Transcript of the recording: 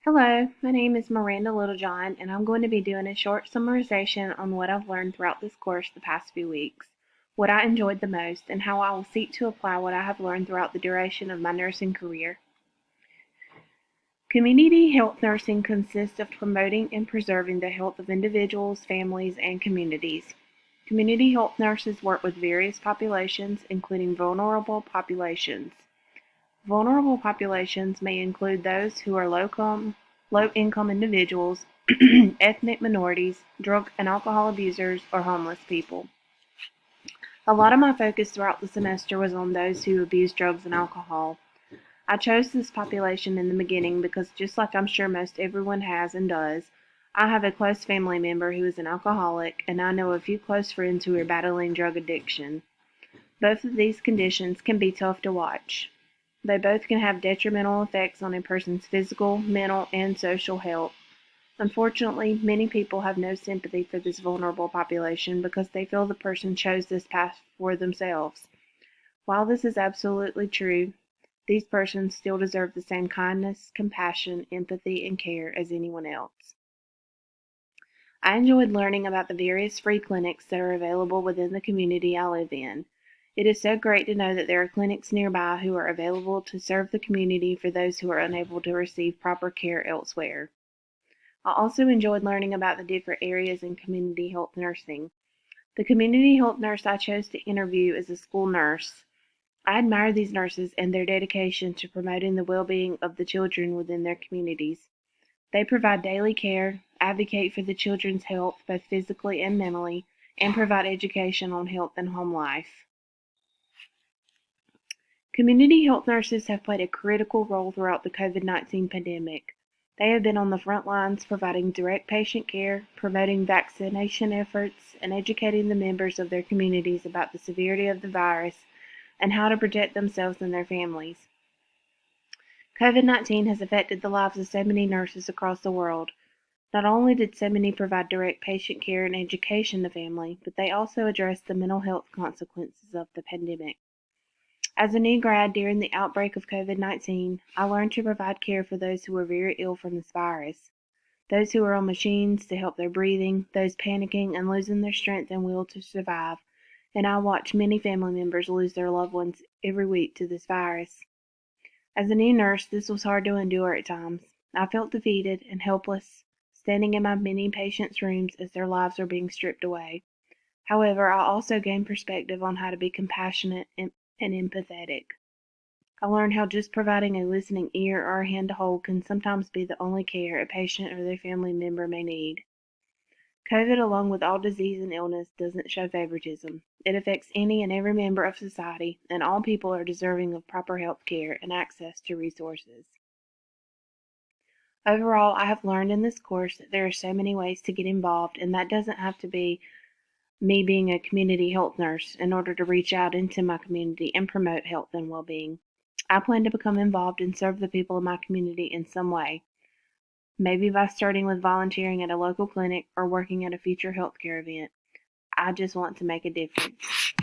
Hello, my name is Miranda Littlejohn, and I'm going to be doing a short summarization on what I've learned throughout this course the past few weeks, what I enjoyed the most, and how I will seek to apply what I have learned throughout the duration of my nursing career. Community health nursing consists of promoting and preserving the health of individuals, families, and communities. Community health nurses work with various populations, including vulnerable populations. Vulnerable populations may include those who are low-income individuals, ethnic minorities, drug and alcohol abusers, or homeless people. A lot of my focus throughout the semester was on those who abuse drugs and alcohol. I chose this population in the beginning because, just like I'm sure most everyone has and does, I have a close family member who is an alcoholic, and I know a few close friends who are battling drug addiction. Both of these conditions can be tough to watch. They both can have detrimental effects on a person's physical, mental, and social health. Unfortunately, many people have no sympathy for this vulnerable population because they feel the person chose this path for themselves. While this is absolutely true, these persons still deserve the same kindness, compassion, empathy, and care as anyone else. I enjoyed learning about the various free clinics that are available within the community I live in. It is so great to know that there are clinics nearby who are available to serve the community for those who are unable to receive proper care elsewhere. I also enjoyed learning about the different areas in community health nursing. The community health nurse I chose to interview is a school nurse. I admire these nurses and their dedication to promoting the well-being of the children within their communities. They provide daily care, advocate for the children's health both physically and mentally, and provide education on health and home life. Community health nurses have played a critical role throughout the COVID-19 pandemic. They have been on the front lines providing direct patient care, promoting vaccination efforts, and educating the members of their communities about the severity of the virus and how to protect themselves and their families. COVID-19 has affected the lives of so many nurses across the world. Not only did so many provide direct patient care and education to family, but they also addressed the mental health consequences of the pandemic. As a new grad during the outbreak of COVID-19, I learned to provide care for those who were very ill from this virus. Those who were on machines to help their breathing, those panicking and losing their strength and will to survive, and I watched many family members lose their loved ones every week to this virus. As a new nurse, this was hard to endure at times. I felt defeated and helpless, standing in my many patients' rooms as their lives were being stripped away. However, I also gained perspective on how to be compassionate and empathetic. I learned how just providing a listening ear or a hand to hold can sometimes be the only care a patient or their family member may need. COVID, along with all disease and illness, doesn't show favoritism. It affects any and every member of society, and all people are deserving of proper health care and access to resources. Overall, I have learned in this course that there are so many ways to get involved, and that doesn't have to be me being a community health nurse in order to reach out into my community and promote health and well-being. I plan to become involved and serve the people of my community in some way, maybe by starting with volunteering at a local clinic or working at a future healthcare event. I just want to make a difference.